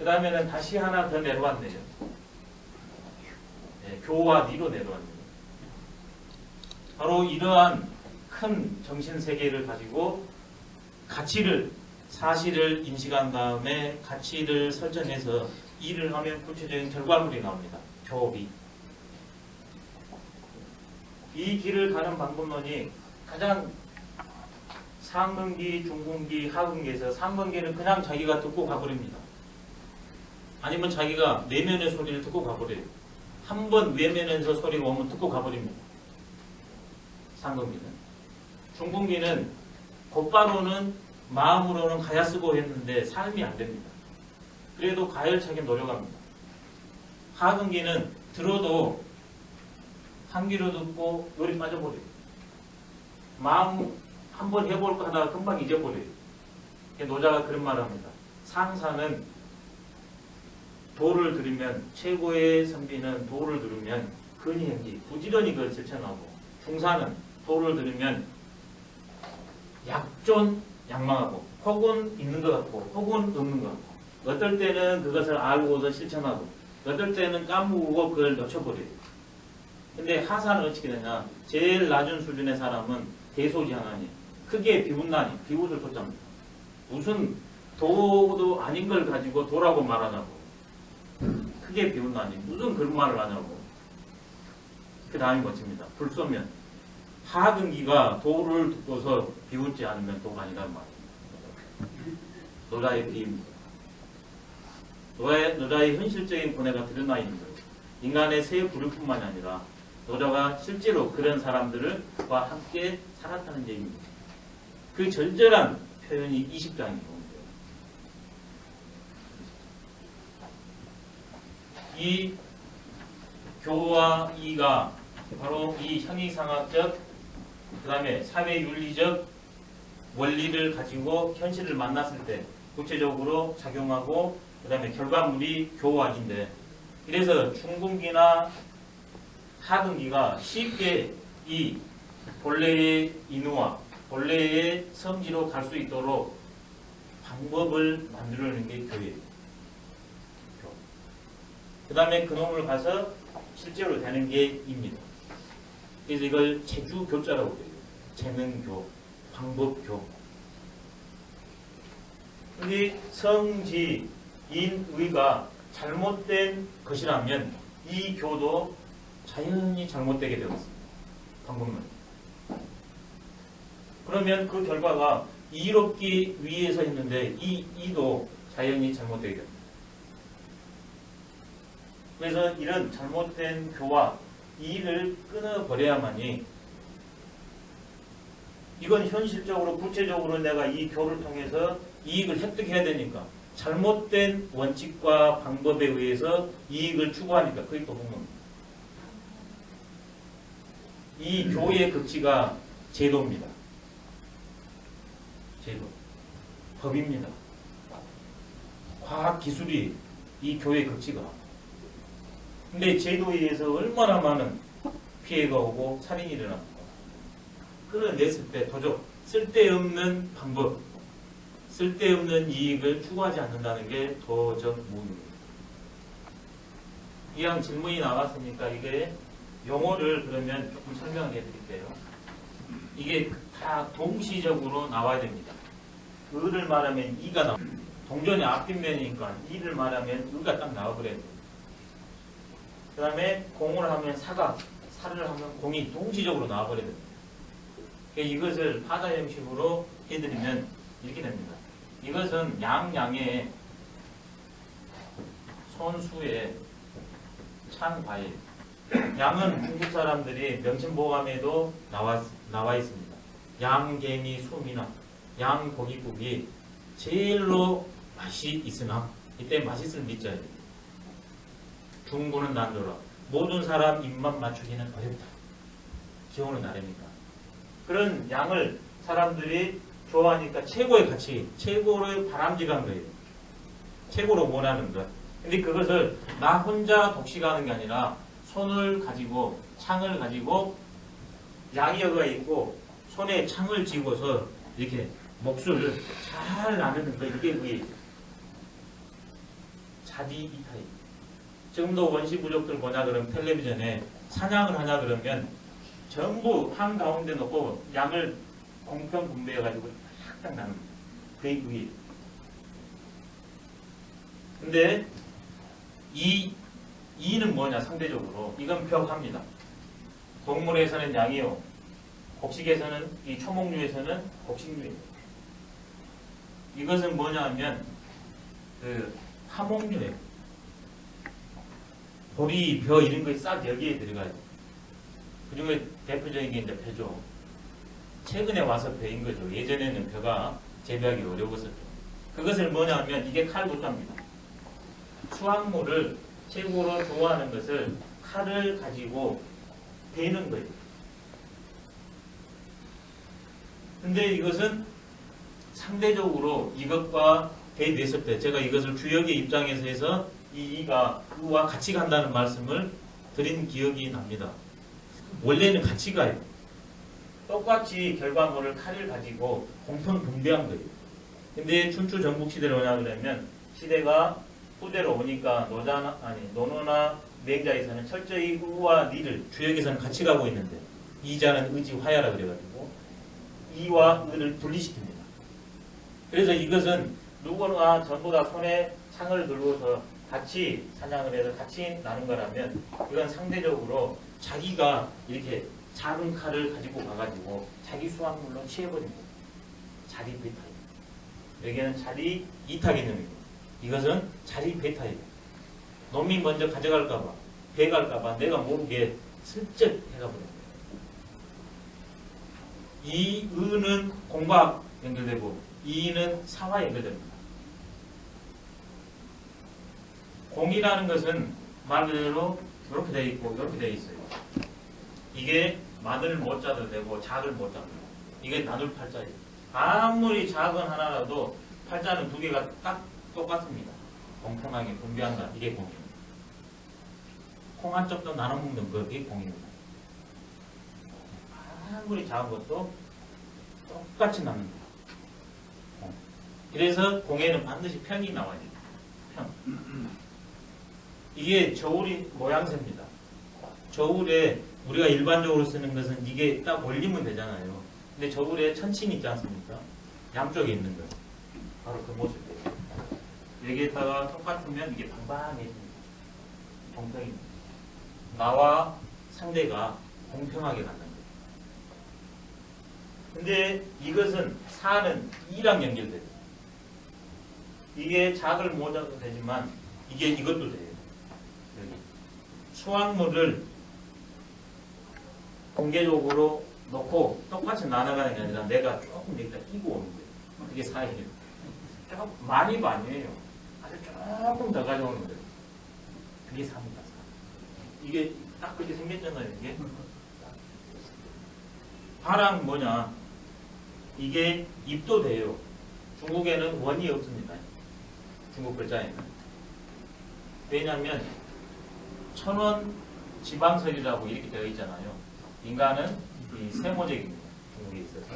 그 다음에는 다시 하나 더 내려왔네요. 네, 교와 니로 내려왔네요. 바로 이러한 큰 정신세계를 가지고 가치를, 사실을 인식한 다음에 가치를 설정해서 일을 하면 구체적인 결과물이 나옵니다. 교업이. 이 길을 가는 방법론이 가장 상근기, 중근기, 하근기에서 상근기는 그냥 자기가 듣고 가버립니다. 아니면 자기가 내면의 소리를 듣고 가버려요. 한 번 외면에서 소리가 오면 듣고 가버립니다. 상근기는. 중근기는 곧바로는 마음으로는 가야 쓰고 했는데 삶이 안 됩니다. 그래도 가열차게 노력합니다. 하근기는 들어도 한 귀로 듣고 열이 빠져버려요. 마음 한번 해볼까 하다가 금방 잊어버려요. 노자가 그런 말을 합니다. 상사는 도를 들으면, 최고의 선비는 도를 들으면 근희행지 부지런히 그걸 실천하고, 중사는 도를 들으면 약존 양망하고, 혹은 있는 것 같고 혹은 없는 것 같고, 어떨 때는 그것을 알고서 실천하고 어떨 때는 까먹고 그걸 놓쳐버려요. 근데 하사는 어떻게 되냐, 제일 낮은 수준의 사람은 대소지하나니, 크게 비웃나니, 비웃을 쏟잡니다. 무슨 도도 아닌 걸 가지고 도라고 말하냐고, 크게 비웃나니 무슨 그런 말을 하냐고. 그 다음이 멋집니다. 불 쏘면 하근기가 도를 듣고서 비웃지 않으면 도가 아니란 말이에요. 노자의 비입니다. 노자의 현실적인 고뇌가 드러나 있는 거예요. 인간의 새 부류뿐만이 아니라 노자가 실제로 그런 사람들과 함께 살았다는 얘기입니다. 그 절절한 표현이 20장이에요. 이 교와 이가 바로 이 형이상학적, 그 다음에 사회윤리적 원리를 가지고 현실을 만났을 때 구체적으로 작용하고, 그 다음에 결과물이 교와 이인데, 이래서 중근기나 하근기가 쉽게 이 본래의 인후와 본래의 성지로 갈 수 있도록 방법을 만들어내는 게 교회예요. 그 다음에 그놈을 가서 실제로 되는 게 입니다. 그래서 이걸 재주교자라고 해요. 재능교, 방법교. 근데 성지, 인의가 잘못된 것이라면 이 교도 자연히 잘못되게 되었습니다. 방법론. 그러면 그 결과가 이롭기 위해서 했는데 이 이도 자연히 잘못되게 됩니다. 그래서 이런 잘못된 교와 이를 끊어버려야만이, 이건 현실적으로 구체적으로 내가 이 교를 통해서 이익을 획득해야 되니까, 잘못된 원칙과 방법에 의해서 이익을 추구하니까 그게 또 복문입니다. 이 교의 극치가 제도입니다. 제도. 법입니다. 과학기술이 이 교의 극치가. 근데 제도에 의해서 얼마나 많은 피해가 오고 살인이 일어납니까? 끌어냈을 때 도적, 쓸데없는 방법, 쓸데없는 이익을 추구하지 않는다는 게 도적 무입니다. 이왕 질문이 나왔으니까 이게 용어를 그러면 조금 설명해 드릴게요. 이게 다 동시적으로 나와야 됩니다. 의를 말하면 이가 나옵니다. 동전이 앞뒷면이니까 이를 말하면 의가 딱 나와버려야 돼요. 그 다음에 공을 하면 사가, 사를 하면 공이 동시적으로 나와버려야 됩니다. 이것을 파자 형식으로 해드리면 이렇게 됩니다. 이것은 양양의 손수의 찬과일. 양은 중국 사람들이 명칭보감에도 나와 있습니다. 양개미 수미나 양고기국이 제일로 맛이 있으나, 이때 맛있을 밑자예요. 중고는 난도라. 모든 사람 입맛 맞추기는 어렵다. 기호는 나름이니까. 그런 양을 사람들이 좋아하니까 최고의 가치, 최고를 바람직한 거예요. 최고로 원하는 것. 근데 그것을 나 혼자 독식하는 게 아니라 손을 가지고, 창을 가지고, 양여가 있고 손에 창을 쥐고서 이렇게 몫을 잘 나누는 거, 이게 그게 자디 이타입. 지금도 원시 부족들 뭐냐 그러면 텔레비전에 사냥을 하냐 그러면 전부 한 가운데 놓고 양을 공평 분배해 가지고 딱 나는 그게 그게. 근데 이는 뭐냐 상대적으로 이건 벽합니다. 동물에서는 양이요. 곡식에서는 이 초목류에서는 곡식류입니다. 이것은 뭐냐 하면 그 화목류예요. 보리, 벼 이런 것이 싹 여기에 들어가요. 그중에 대표적인 게 이제 벼죠. 최근에 와서 벼인 거죠. 예전에는 벼가 재배하기 어려웠었죠. 그것을 뭐냐 하면 이게 칼도자입니다. 수확물을 최고로 좋아하는 것을 칼을 가지고 베는 거예요. 근데 이것은 상대적으로 이것과 대비했을 때 제가 이것을 주역의 입장에서 해서 이가 우와 같이 간다는 말씀을 드린 기억이 납니다. 원래는 같이 가요. 똑같이 결과물을 칼을 가지고 공평 분배한 거예요. 근데 춘추 전국 시대로 오냐 그러면 시대가 후대로 오니까 노노나 맹자에서는 철저히 우와 니를 주역에서는 같이 가고 있는데 이자는 의지 화야라 그래가지고 이와 의를 분리시킵니다. 그래서 이것은 누구나 전부 다 손에 창을 들고서 같이 사냥을 해서 같이 나는 거라면 이건 상대적으로 자기가 이렇게 작은 칼을 가지고 가가지고 자기 수확물로 취해버립니다. 자리 배타입니다. 여기는 자리 이타 개념이고 이것은 자리 배타입니다. 놈이 먼저 가져갈까봐 배갈까봐 내가 모르게 슬쩍 해가버립니다. 이 의는 공과 연결되고 이는 사와 연결됩니다. 공이라는 것은 말 그대로 이렇게 되어 있고 이렇게 되어 있어요. 이게 마늘 모자도 되고 작을 모자도 되고 이게 나눌 팔자예요. 아무리 작은 하나라도 팔자는 두 개가 딱 똑같습니다. 공평하게 분배한다. 이게 공입니다. 콩 한 쪽도 나눠 먹는 그게 공입니다. 아무리 작은 것도 똑같이 나눕니다. 그래서 공에는 반드시 평이 나와야 돼요. 평. 이게 저울이 모양새입니다. 저울에 우리가 일반적으로 쓰는 것은 이게 딱 올리면 되잖아요. 근데 저울에 천칭이 있지 않습니까? 양쪽에 있는 거. 바로 그 모습이에요. 여기에다가 똑같으면 이게 방방해집니다. 공평입니다. 나와 상대가 공평하게 간다는 거예요. 근데 이것은 사는 이랑 연결돼요. 이게 작을 모자도 되지만 이게 이것도 돼요. 여기 수확물을 공개적으로 놓고 똑같이 나눠가는 게 아니라 내가 조금 여기다 끼고 오는 거예요. 그게 사예요. 조금 많이도 아니에요. 아주 조금 더 가져오는 거예요. 그게 사입니다. 이게 딱 그렇게 생겼잖아요. 이게 파랑 뭐냐? 이게 입도 돼요. 중국에는 원이 없습니다. 중국 글자에는. 왜냐하면 천원 지방설이라고 이렇게 되어 있잖아요. 인간은 이 세모적입니다. 중국에 있어서.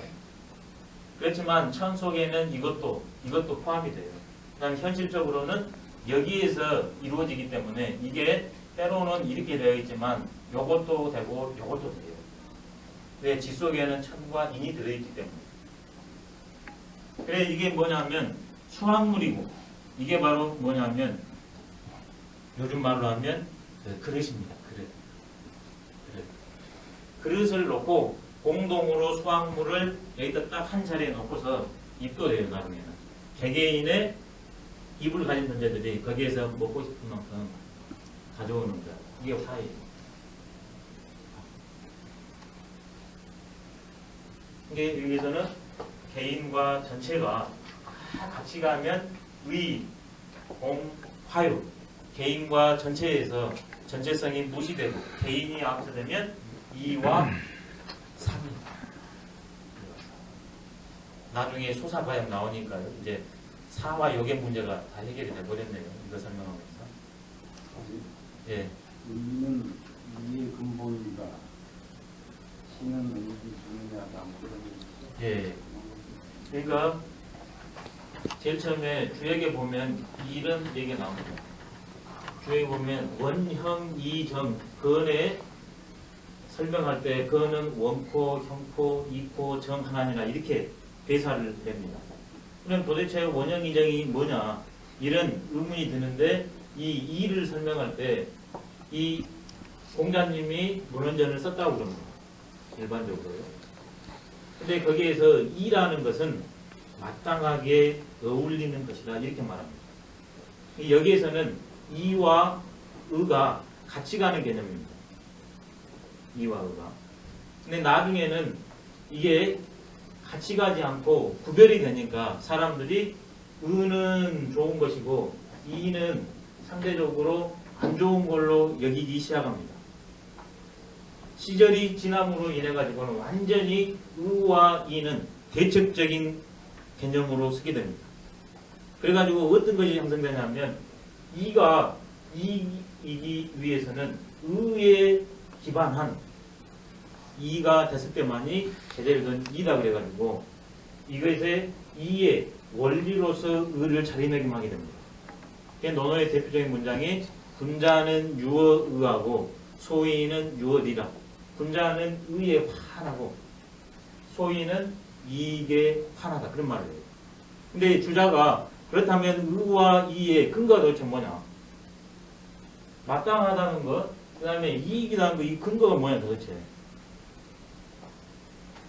그렇지만 천 속에는 이것도 포함이 돼요. 그다음 현실적으로는 여기에서 이루어지기 때문에 이게 때로는 이렇게 되어 있지만 요것도 되고 요것도 돼요. 왜? 지 속에는 천과 인이 들어있기 때문에. 그래 이게 뭐냐면 수확물이고 이게 바로 뭐냐면 요즘 말로 하면 그릇입니다. 그릇을 놓고 공동으로 수확물을 여기다 딱 한 자리에 놓고서 입도 돼요. 나중에는 개개인의 입을 가진 존재들이 거기에서 먹고 싶은 만큼 가져오는 것. 이게 화예요. 이게 여기서는 개인과 전체가 같이 가면 의, 공, 화요. 개인과 전체에서 전체성이 무시되고 개인이 앞서되면 이와 삼이. 나중에 소사과역 나오니까요. 이제 사와 역의 문제가 다 해결이 돼버렸네요. 이거 설명하면서. 예. 의는 이의 근본이다. 신은 의지 중요하다. 예. 그러니까 제일 처음에 주역에 보면 이런 얘기가 나옵니다. 여기 보면 원형 이정 근에 설명할 때 근은 원코, 형코, 이코, 정 하나니라 이렇게 대사를 냅니다. 그럼 도대체 원형 이정이 뭐냐 이런 의문이 드는데 이 이를 설명할 때 이 공자님이 문헌전을 썼다고 그럽니다. 일반적으로요. 근데 거기에서 이라는 것은 마땅하게 어울리는 것이다 이렇게 말합니다. 여기에서는 이와 의가 같이 가는 개념입니다. 이와 의가. 근데 나중에는 이게 같이 가지 않고 구별이 되니까 사람들이 의는 좋은 것이고 이는 상대적으로 안 좋은 걸로 여기기 시작합니다. 시절이 지남으로 인해 가지고는 완전히 의와 이는 대척적인 개념으로 쓰게 됩니다. 그래가지고 어떤 것이 형성되냐면 이가 이기 위해서는 의에 기반한 이가 됐을 때만이 제대로 된 이다 그래가지고 이것의 이의 원리로서 의를 자리매김하게 됩니다. 논어의 대표적인 문장이 군자는 유어의하고 소인은 유어리라. 군자는 의에 환하고 소인은 이익에 환하다 그런 말을 해요. 근데 주자가 그렇다면 의와 이의 근거가 도대체 뭐냐? 마땅하다는 것, 그 다음에 이익이라는 것, 이 근거가 뭐냐 도대체?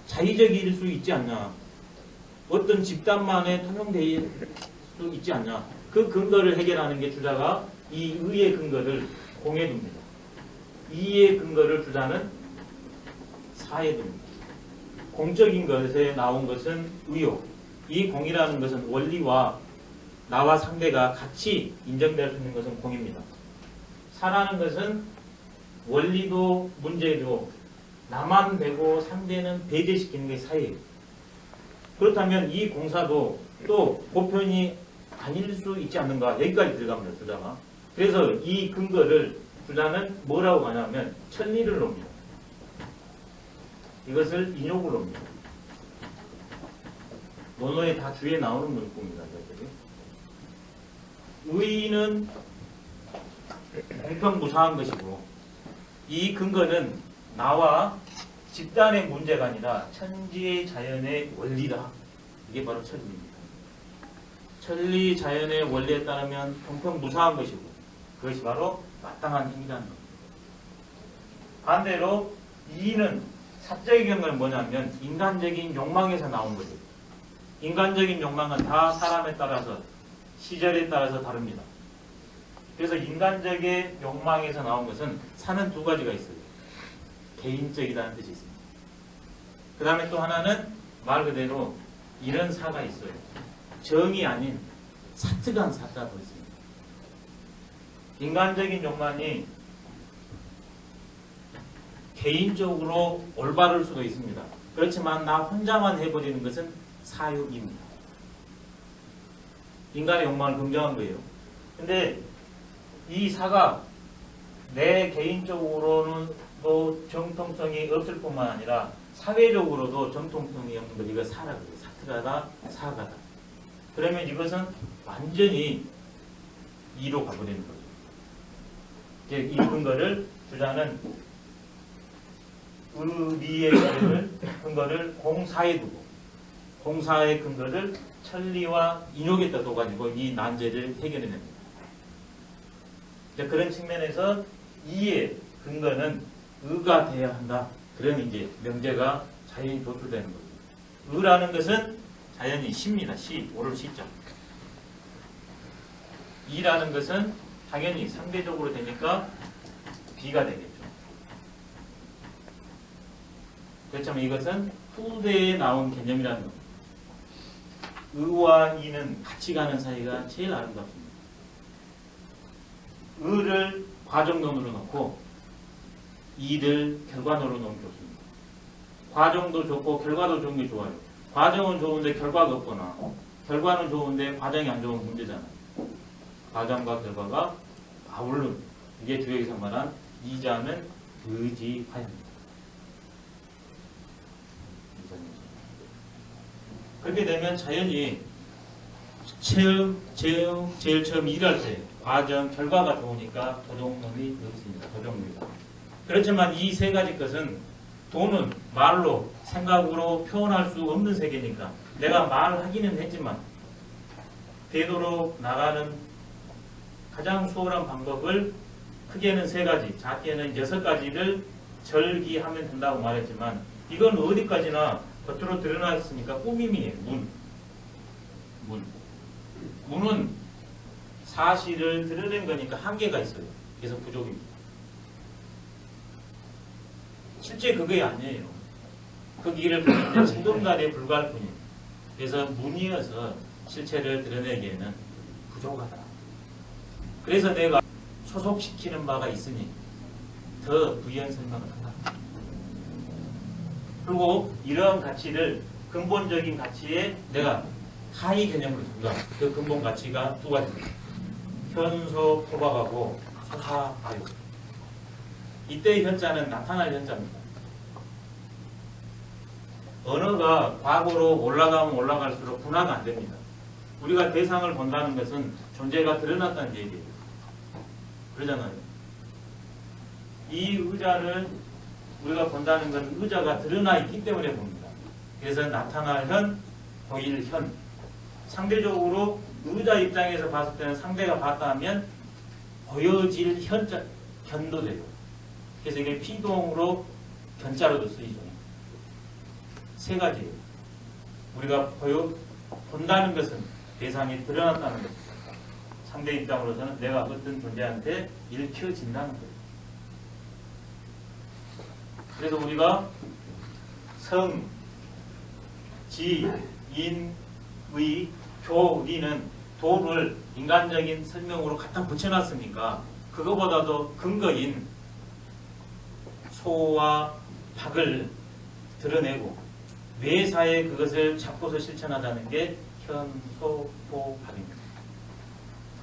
자의적일 수 있지 않냐? 어떤 집단만에 통용될 수 있지 않냐? 그 근거를 해결하는 게 주자가 이 의의 근거를 공에 둡니다. 이의 근거를 주자는 사에 둡니다. 공적인 것에 나온 것은 의요. 이 공이라는 것은 원리와 나와 상대가 같이 인정될 수 있는 것은 공입니다. 사라는 것은 원리도 문제죠. 나만 되고 상대는 배제시키는 게 사예요. 그렇다면 이 공사도 또 보편이 아닐 수 있지 않는가 여기까지 들어갑니다. 주자가. 그래서 이 근거를 주자는 뭐라고 하냐면 천리를 놉니다. 이것을 인욕을 놉니다. 논어에 다 주에 나오는 문구입니다. 의의는 공평무사한 것이고 이 근거는 나와 집단의 문제가 아니라 천지의 자연의 원리다. 이게 바로 천리입니다. 천리 자연의 원리에 따르면 공평무사한 것이고 그것이 바로 마땅한 행위라는 겁니다. 반대로 이는 사적인 경우는 뭐냐면 인간적인 욕망에서 나온 거죠. 인간적인 욕망은 다 사람에 따라서 시절에 따라서 다릅니다. 그래서 인간적인 욕망에서 나온 것은 사는 두 가지가 있어요. 개인적이라는 뜻이 있습니다. 그 다음에 또 하나는 말 그대로 이런 사가 있어요. 정이 아닌 사특한 사자도 있습니다. 인간적인 욕망이 개인적으로 올바를 수도 있습니다. 그렇지만 나 혼자만 해버리는 것은 사욕입니다. 인간의 욕망을 긍정한 거예요. 근데 이 사가 내 개인적으로도 정통성이 없을 뿐만 아니라 사회적으로도 정통성이 없는 것, 이거 사라고 해요. 사특하다, 사가다. 그러면 이것은 완전히 이로 가버리는 거죠. 이제 이 근거를 주자는 의리의 근거를 공사에 두고 공사의 근거를 천리와 인욕에다 둬가지고 이 난제를 해결해냅니다. 그런 측면에서 이의 근거는 의가 돼야 한다. 그런 이제 명제가 자연히 도출되는 거죠. 의라는 것은 자연히 시입니다. 시, 오를 시자. 이라는 것은 당연히 상대적으로 되니까 비가 되겠죠. 그렇지만 이것은 후대에 나온 개념이라는 겁니다. 의와 이는 같이 가는 사이가 제일 아름답습니다. 의를 과정론으로 놓고 이를 결과론으로 놓으면 좋습니다. 과정도 좋고 결과도 좋은 게 좋아요. 과정은 좋은데 결과가 없거나 결과는 좋은데 과정이 안 좋은 문제잖아요. 과정과 결과가 아울름, 이게 주역에서 말한 이자는 의지하여입니다. 그렇게 되면 자연히 제일 처음 일할 때 과정, 결과가 좋으니까 도종놈이 없습니다. 도종놈이다. 그렇지만 이 세 가지 것은 도는 말로, 생각으로 표현할 수 없는 세계니까 내가 말하기는 했지만 되도록 나가는 가장 수월한 방법을 크게는 세 가지, 작게는 6가지를 절기하면 된다고 말했지만 이건 어디까지나 겉으로 드러나 있으니까 꾸밈이에요. 문은 사실을 드러낸 거니까 한계가 있어요. 그래서 부족입니다. 실제 그게 아니에요. 그 길을 걷는데 지금날에 불과할 뿐이에요. 그래서 문이어서 실체를 드러내기에는 부족하다. 그래서 내가 소속시키는 바가 있으니 더 부연 설명을 한다. 그리고 이러한 가치를 근본적인 가치에 내가 하위 개념으로 둔다. 그 근본 가치가 두 가지입니다. 현소 포박하고 소사아유. 이때의 현자는 나타날 현자입니다. 언어가 과거로 올라가면 올라갈수록 분화가 안 됩니다. 우리가 대상을 본다는 것은 존재가 드러났다는 얘기예요. 그러잖아요. 이 의자를 우리가 본다는 건 의자가 드러나 있기 때문에 봅니다. 그래서 나타날 현, 보일 현. 상대적으로 의자 입장에서 봤을 때는 상대가 봤다 하면 보여질 현자, 견도 돼요. 그래서 이게 피동으로 견자로도 쓰이죠. 세 가지예요. 우리가 본다는 것은 대상이 드러났다는 것입니다. 상대 입장으로서는 내가 어떤 존재한테 읽혀진다는 거예요. 그래서 우리가 성, 지, 인, 의, 교, 리는 도를 인간적인 설명으로 갖다 붙여놨으니까 그거보다도 근거인 소와 박을 드러내고 뇌사에 그것을 잡고서 실천하자는 게 현소포박입니다.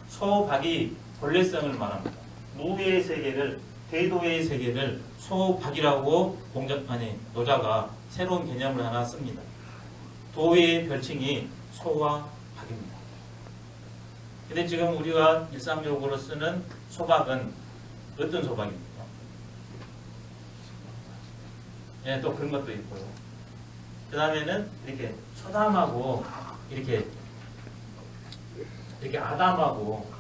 소박이 본래성을 말합니다. 무의 세계를, 대도의 세계를 소박이라고 노자가 새로운 개념을 하나 씁니다. 도의 별칭이 소와 박입니다. 근데 지금 우리가 일상적으로 쓰는 소박은 어떤 소박입니까? 예, 또 그런 것도 있고요. 그 다음에는 이렇게 소담하고 이렇게 아담하고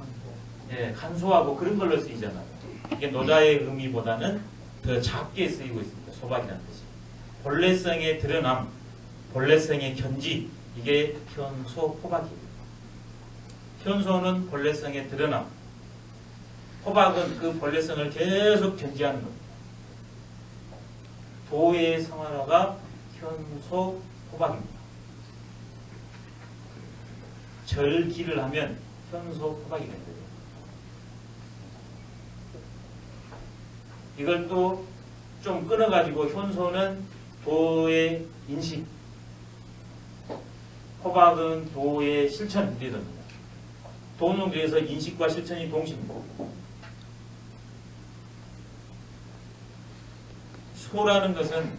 예, 간소하고 그런 걸로 쓰이잖아요. 이게 노자의 의미보다는 더 작게 쓰이고 있습니다. 소박이라는 뜻이. 본래성의 드러남, 본래성의 견지, 이게 현소 포박이에요. 현소는 본래성의 드러남, 포박은 그 본래성을 계속 견지하는 겁니다. 도의 성화가 현소 포박입니다. 절기를 하면 현소 포박이 된 거예요. 이걸 또 좀 끊어가지고 현소는 도의 인식, 포박은 도의 실천 이렇게 됩니다. 도는 그래서 인식과 실천이 동시입니다. 소라는 것은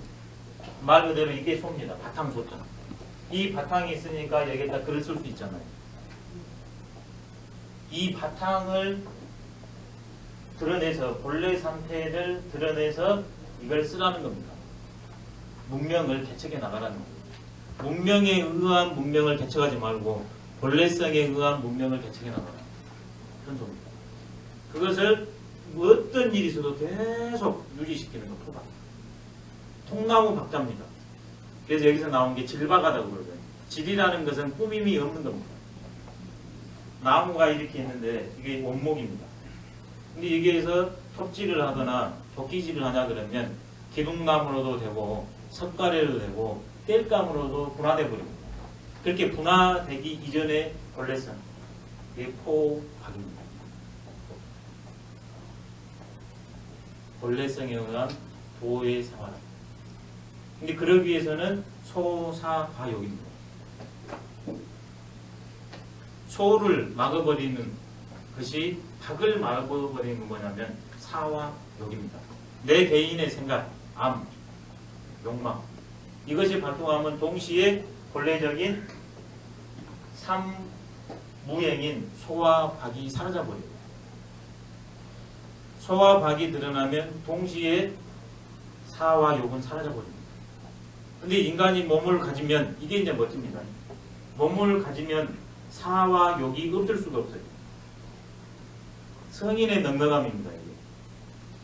말 그대로 이게 소입니다. 바탕소자. 이 바탕이 있으니까 여기에다 글을 쓸 수 있잖아요. 이 바탕을 드러내서 본래 상태를 드러내서 이걸 쓰라는 겁니다. 문명을 개척해 나가라는 겁니다. 문명에 의한 문명을 개척하지 말고 본래성에 의한 문명을 개척해 나가라. 그런 소입니다. 그것을 어떤 일이 있어도 계속 유지시키는 것 포박. 통나무 박자입니다. 그래서 여기서 나온 게 질박하다고 그러고요. 질이라는 것은 꾸밈이 없는 겁니다. 나무가 이렇게 있는데 이게 원목입니다. 근데 여기에서 톱질을 하거나 도끼질을 하냐 그러면 기둥나무로도 되고 석가래로 되고 땔감으로도 분화돼 버립니다. 그렇게 분화되기 이전의 본래성, 이게 포박입니다. 본래성에 의한 도의 생활. 근데 그러기 위해서는 소사과욕입니다. 소를 막아버리는 것이 박을 막아버리는 건 뭐냐면 사와 욕입니다. 내 개인의 생각, 암, 욕망 이것이 발동하면 동시에 본래적인 삼무행인 소와 박이 사라져버려요. 소와 박이 드러나면 동시에 사와 욕은 사라져버립니다. 근데 인간이 몸을 가지면 이게 이제 멋집니다. 몸을 가지면 사와 욕이 없을 수가 없어요. 성인의 넉넉함입니다. 이게.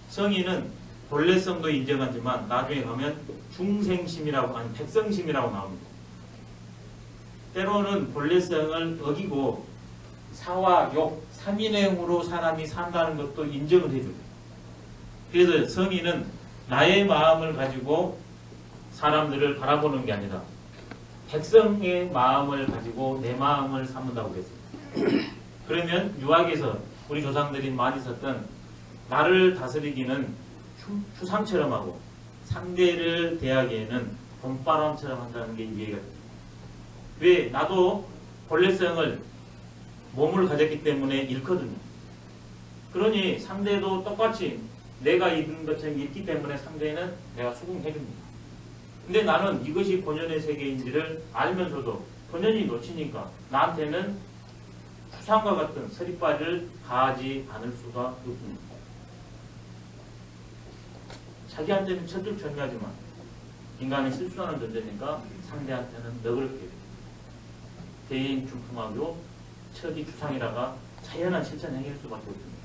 성인은 본래성도 인정하지만 나중에 가면 중생심이라고 아니 백성심이라고 나옵니다. 때로는 본래성을 어기고 사와 욕, 삼인행으로 사람이 산다는 것도 인정을 해줍니다. 그래서 성인은 나의 마음을 가지고 사람들을 바라보는 게 아니라 백성의 마음을 가지고 내 마음을 삼는다고 그랬습니다. 그러면 유학에서 우리 조상들이 많이 썼던 나를 다스리기는 추상처럼 하고 상대를 대하기에는 봄바람처럼 한다는 게 이해가 됩니다. 왜? 나도 본래성을 몸을 가졌기 때문에 잃거든요. 그러니 상대도 똑같이 내가 입은 것처럼 입기 때문에 상대는 내가 수긍해줍니다. 근데 나는 이것이 본연의 세계인지를 알면서도 본연이 놓치니까 나한테는 추상과 같은 서리빨을 가하지 않을 수가 없습니다. 자기한테는 철두철미하지만 인간은 실수하는 존재니까 상대한테는 너그럽게 됩니다. 대인 중풍하고 처지 주상이라가 자연한 실천 행위일 수밖에 없습니다.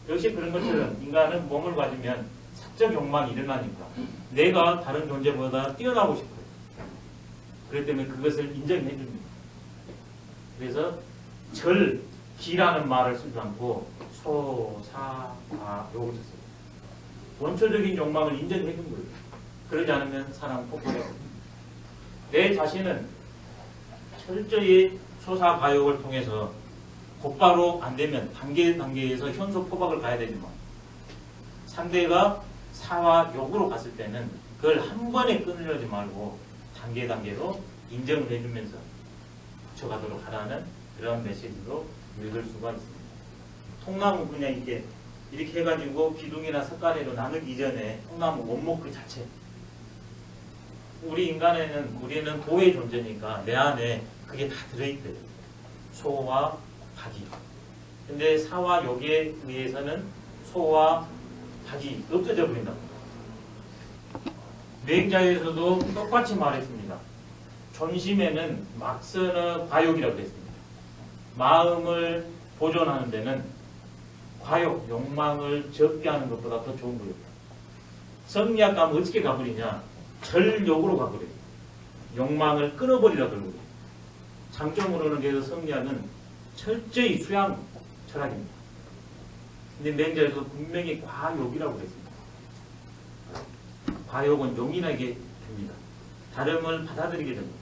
역시 그런 것처럼 인간은 몸을 가지면 사적 욕망이 일어나니까 내가 다른 존재보다 뛰어나고 싶어요. 그렇기 때문에 그것을 인정해 줍니다. 그래서 절, 기라는 말을 쓰지 않고 소, 사, 아 요걸 썼어요. 원초적인 욕망을 인정해 준 거예요. 그러지 않으면 사람은 폭발해요. 내 자신은 철저히 소사과욕을 통해서 곧바로 안 되면 단계에서 현소포박을 가야 되지만 상대가 사와 욕으로 갔을 때는 그걸 한 번에 끊으려지 말고 단계로 인정을 해주면서 붙여가도록 하라는 그런 메시지로 읽을 수가 있습니다. 통나무 그냥 이렇게 해가지고 기둥이나 석가래로 나누기 이전에 통나무 원목 그 자체 우리는 도의 존재니까 내 안에 그게 다 들어있대요. 소와 박이. 근데 사와 욕에 의해서는 소와 박이 없어져 버린답니다. 맹자에서도 똑같이 말했습니다. 존심에는 막선의 과욕이라고 했습니다. 마음을 보존하는 데는 과욕, 욕망을 적게 하는 것보다 더 좋은 거예요. 성리학 가면 어떻게 가버리냐? 절욕으로 가버려요. 욕망을 끊어버리라 그러고. 장점으로는 그래서 성리학은 철저히 수양 철학입니다. 근데 맹자에서 분명히 과욕이라고 했습니다. 과욕은 용인하게 됩니다. 다름을 받아들이게 됩니다.